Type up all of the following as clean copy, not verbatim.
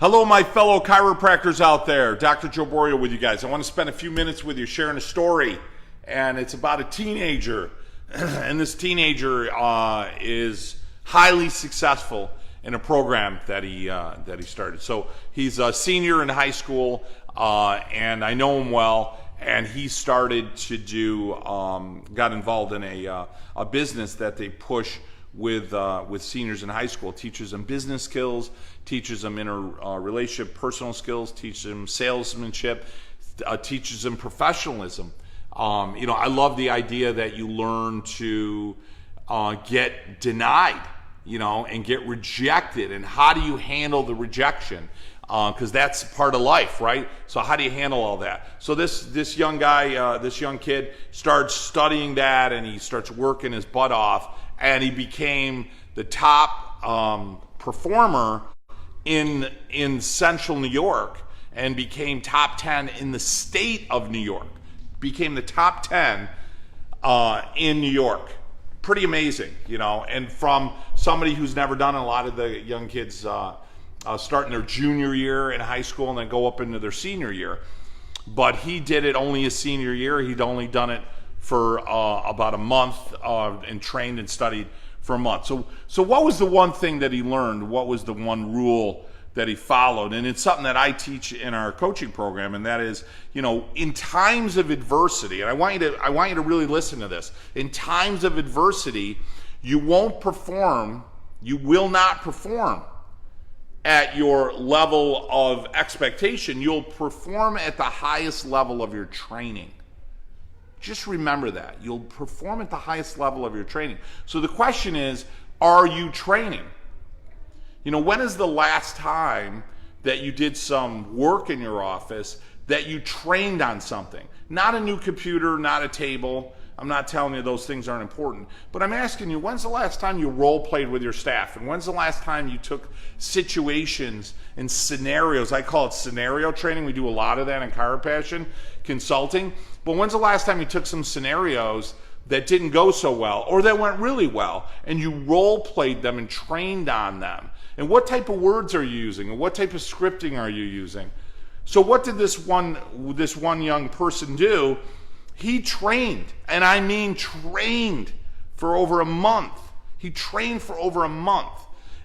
Hello, my fellow chiropractors out there. Dr. Joe Borio with you guys. I want to spend a few minutes with you sharing a story, and it's about a teenager. And this teenager is highly successful in a program that he started. So he's a senior in high school, and I know him well. And he started to got involved in a business that they push with seniors in high school. Teaches them business skills, teaches them relationship, personal skills, teaches them salesmanship, teaches them professionalism. I love the idea that you learn to get denied, and get rejected, and how do you handle the rejection? Because that's part of life, right? So how do you handle all that? So this young guy, this young kid starts studying that, and he starts working his butt off, and he became the top performer in Central New York, and became top 10 in the state of New York. Became the top 10 in New York. Pretty amazing, and from somebody who's never done it. A lot of the young kids start in their junior year in high school and then go up into their senior year. But he did it only his senior year. He'd only done it for about a month and trained and studied for a month. So what was the one thing that he learned? What was the one rule that he followed? And it's something that I teach in our coaching program, and that is, in times of adversity, and I want you to really listen to this. In times of adversity, you will not perform at your level of expectation. You'll perform at the highest level of your training. Just remember that. You'll perform at the highest level of your training. So the question is, are you training? When is the last time that you did some work in your office that you trained on something? Not a new computer, not a table. I'm not telling you those things aren't important, but I'm asking you, when's the last time you role played with your staff? And when's the last time you took situations and scenarios? I call it scenario training. We do a lot of that in Chiropassion Consulting. But when's the last time you took some scenarios that didn't go so well, or that went really well, and you role played them and trained on them? And what type of words are you using? And what type of scripting are you using? So what did this one young person do? He trained, and I mean trained, for over a month. He trained for over a month.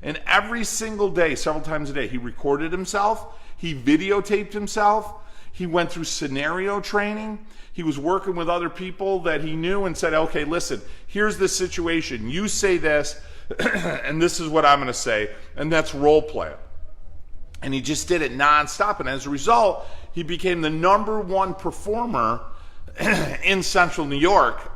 And every single day, several times a day, he recorded himself, he videotaped himself, he went through scenario training, he was working with other people that he knew and said, okay, listen, here's the situation. You say this, and this is what I'm going to say, and that's role play. And he just did it nonstop, and as a result, he became the #1 performer in Central New York,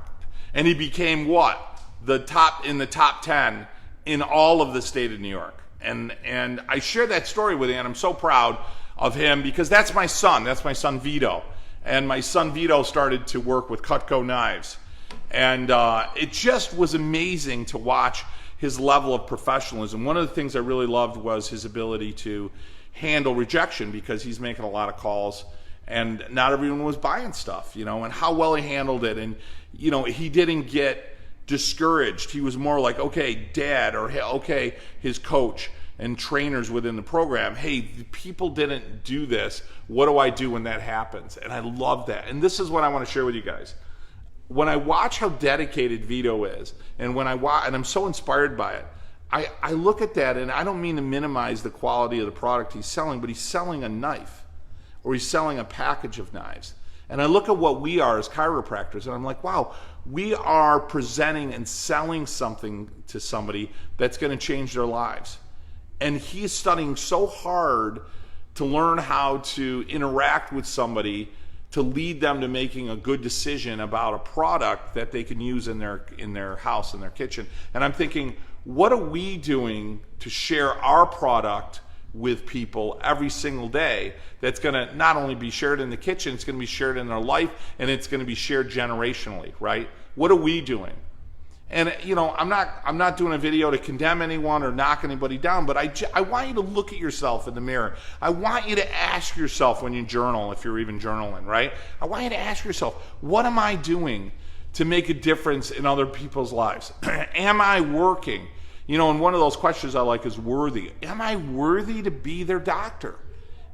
and he became what? In the top 10 in all of the state of New York. And I share that story with you, and I'm so proud of him, because that's my son. That's my son Vito. And my son Vito started to work with Cutco knives. And it just was amazing to watch his level of professionalism. One of the things I really loved was his ability to handle rejection, because he's making a lot of calls and not everyone was buying stuff, and how well he handled it. And, he didn't get discouraged. He was more like, okay, dad, or okay, his coach and trainers within the program, hey, people didn't do this. What do I do when that happens? And I love that. And this is what I want to share with you guys. When I watch how dedicated Vito is, and and I'm so inspired by it, I look at that, and I don't mean to minimize the quality of the product he's selling, but he's selling a knife, or he's selling a package of knives. And I look at what we are as chiropractors, and I'm like, wow, we are presenting and selling something to somebody that's going to change their lives. And he's studying so hard to learn how to interact with somebody to lead them to making a good decision about a product that they can use in their house, in their kitchen. And I'm thinking, what are we doing to share our product with people every single day that's going to not only be shared in the kitchen, it's going to be shared in their life, and it's going to be shared generationally, right? What are we doing? And I'm not doing a video to condemn anyone or knock anybody down, but I want you to look at yourself in the mirror. I want you to ask yourself when you journal, if you're even journaling, right? I want you to ask yourself, what am I doing to make a difference in other people's lives? Am I working? You know, and one of those questions I like is worthy. Am I worthy to be their doctor?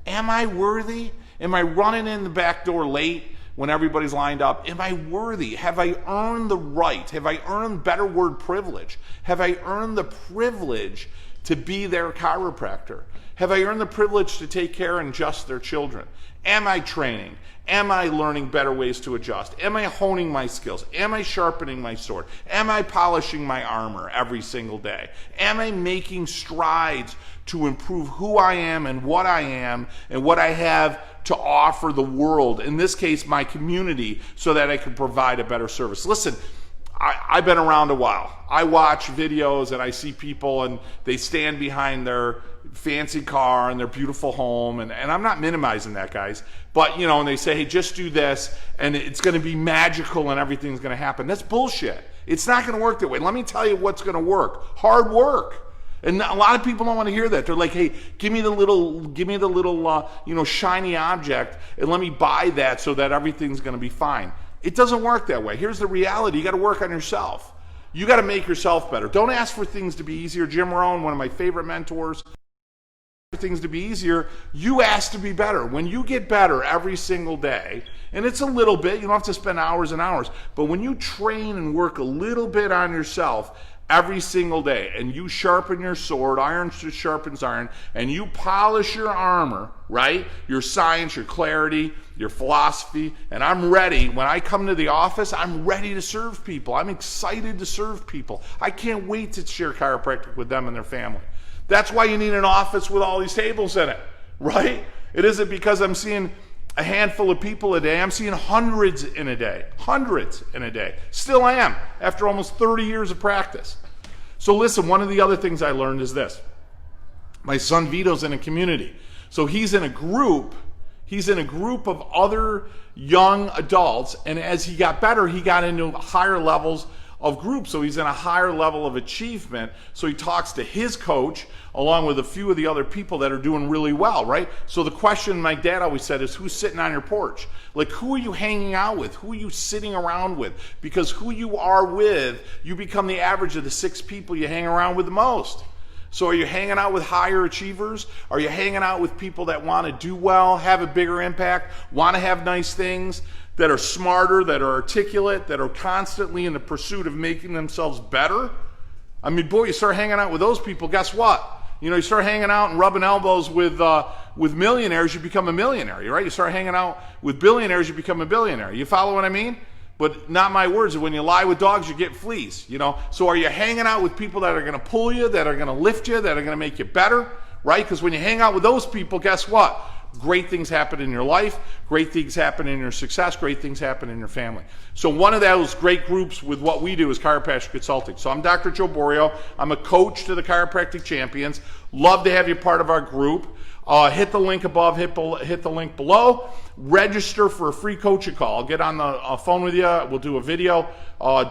Am I worthy? Am I running in the back door late when everybody's lined up? Am I worthy? Have I earned the right? Have I earned, better word, privilege? Have I earned the privilege to be their chiropractor? Have I earned the privilege to take care and adjust their children? Am I training? Am I learning better ways to adjust? Am I honing my skills? Am I sharpening my sword? Am I polishing my armor every single day? Am I making strides to improve who I am and what I have to offer the world, in this case, my community, so that I can provide a better service? Listen, I've been around a while. I watch videos and I see people and they stand behind their fancy car and their beautiful home, and I'm not minimizing that, guys, but you know, and they say, hey, just do this and it's going to be magical and everything's going to happen. That's bullshit. It's not going to work that way. Let me tell you what's going to work. Hard work. And a lot of people don't want to hear that. They're like, hey, give me the little shiny object and let me buy that so that everything's going to be fine. It doesn't work that way. Here's the reality. You got to work on yourself. You got to make yourself better. Don't ask for things to be easier. Jim Rohn, one of my favorite mentors, things to be easier. You ask to be better. When you get better every single day, and it's a little bit, you don't have to spend hours and hours, but when you train and work a little bit on yourself every single day, and you sharpen your sword, iron sharpens iron, and you polish your armor, right? Your science, your clarity, your philosophy, and I'm ready. When I come to the office, I'm ready to serve people. I'm excited to serve people. I can't wait to share chiropractic with them and their family. That's why you need an office with all these tables in it, right? It isn't because I'm seeing a handful of people a day. I'm seeing hundreds in a day. Hundreds in a day. Still am, after almost 30 years of practice. So listen, one of the other things I learned is this. My son Vito's in a community. So he's in a group of other young adults, and as he got better, he got into higher levels of groups. So he's in a higher level of achievement. So he talks to his coach along with a few of the other people that are doing really well, right? So the question my dad always said is, who's sitting on your porch? Like, who are you hanging out with? Who are you sitting around with? Because who you are with, you become the average of the 6 people you hang around with the most. So are you hanging out with higher achievers? Are you hanging out with people that want to do well, have a bigger impact, want to have nice things, that are smarter, that are articulate, that are constantly in the pursuit of making themselves better? I mean, boy, you start hanging out with those people, guess what? You know, you start hanging out and rubbing elbows with millionaires, you become a millionaire, right? You start hanging out with billionaires, you become a billionaire. You follow what I mean? But not my words. When you lie with dogs, you get fleas, you know? So are you hanging out with people that are going to pull you, that are going to lift you, that are going to make you better, right? Because when you hang out with those people, guess what? Great things happen in your life, great things happen in your success, great things happen in your family. So one of those great groups with what we do is Chiropassion Consulting. So I'm Dr. Joe Borio. I'm a coach to the Chiropractic Champions. Love to have you part of our group. Hit the link above, hit the link below. Register for a free coaching call. I'll get on the phone with you. We'll do a video.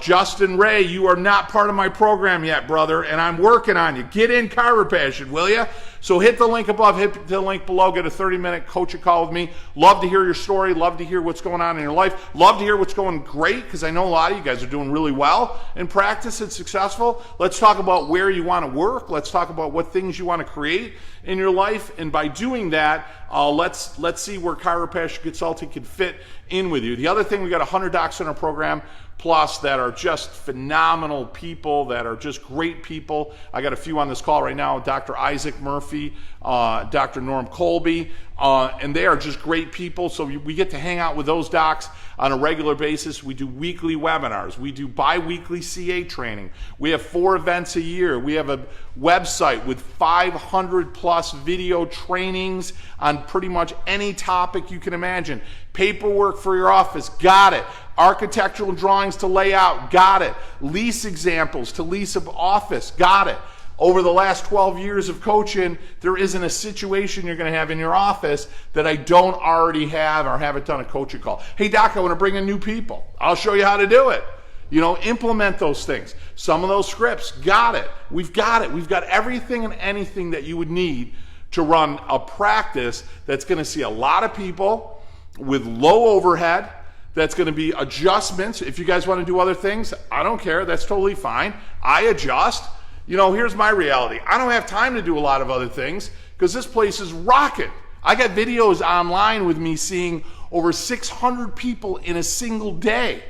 Justin Ray, you are not part of my program yet, brother, and I'm working on you. Get in Chiropassion, will you? So hit the link above, hit the link below, get a 30-minute coaching call with me. Love to hear your story. Love to hear what's going on in your life. Love to hear what's going great, because I know a lot of you guys are doing really well in practice and successful. Let's talk about where you want to work. Let's talk about what things you want to create in your life. And by doing that, let's see where Chiropassion Consulting can fit in with you. The other thing, we got 100 docs in our program plus that are just phenomenal people, that are just great people. I got a few on this call right now, Dr. Isaac Murphy, Dr. Norm Colby, and they are just great people. So we get to hang out with those docs on a regular basis. We do weekly webinars. We do bi-weekly CA training. We have 4 events a year. We have a website with 500 plus video trainings on pretty much any topic you can imagine. Paperwork for your office, got it. Architectural drawings to lay out, got it. Lease examples to lease an office, got it. Over the last 12 years of coaching, there isn't a situation you're going to have in your office that I don't already have or haven't done a coaching call. Hey, doc, I want to bring in new people. I'll show you how to do it. You know, implement those things. Some of those scripts, got it. We've got it. We've got everything and anything that you would need to run a practice that's going to see a lot of people with low overhead, that's going to be adjustments. If you guys want to do other things, I don't care. That's totally fine. I adjust. you know, here's my reality. I don't have time to do a lot of other things because this place is rocking. I got videos online with me seeing over 600 people in a single day.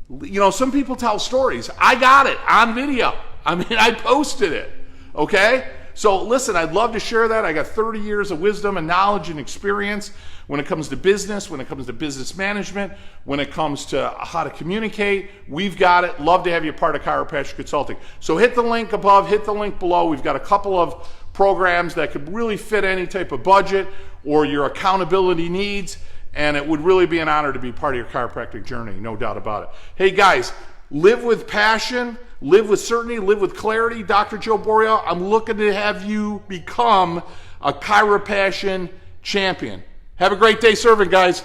You know, some people tell stories. I got it on video. I mean, I posted it, okay? So listen, I'd love to share that. I got 30 years of wisdom and knowledge and experience when it comes to business, when it comes to business management, when it comes to how to communicate. We've got it. Love to have you part of Chiropractic Consulting. So hit the link above, hit the link below. We've got a couple of programs that could really fit any type of budget or your accountability needs, and it would really be an honor to be part of your chiropractic journey, no doubt about it. Hey guys, live with passion, live with certainty, live with clarity. Dr. Joe Borio, I'm looking to have you become a Chiropassion champion. Have a great day serving, guys.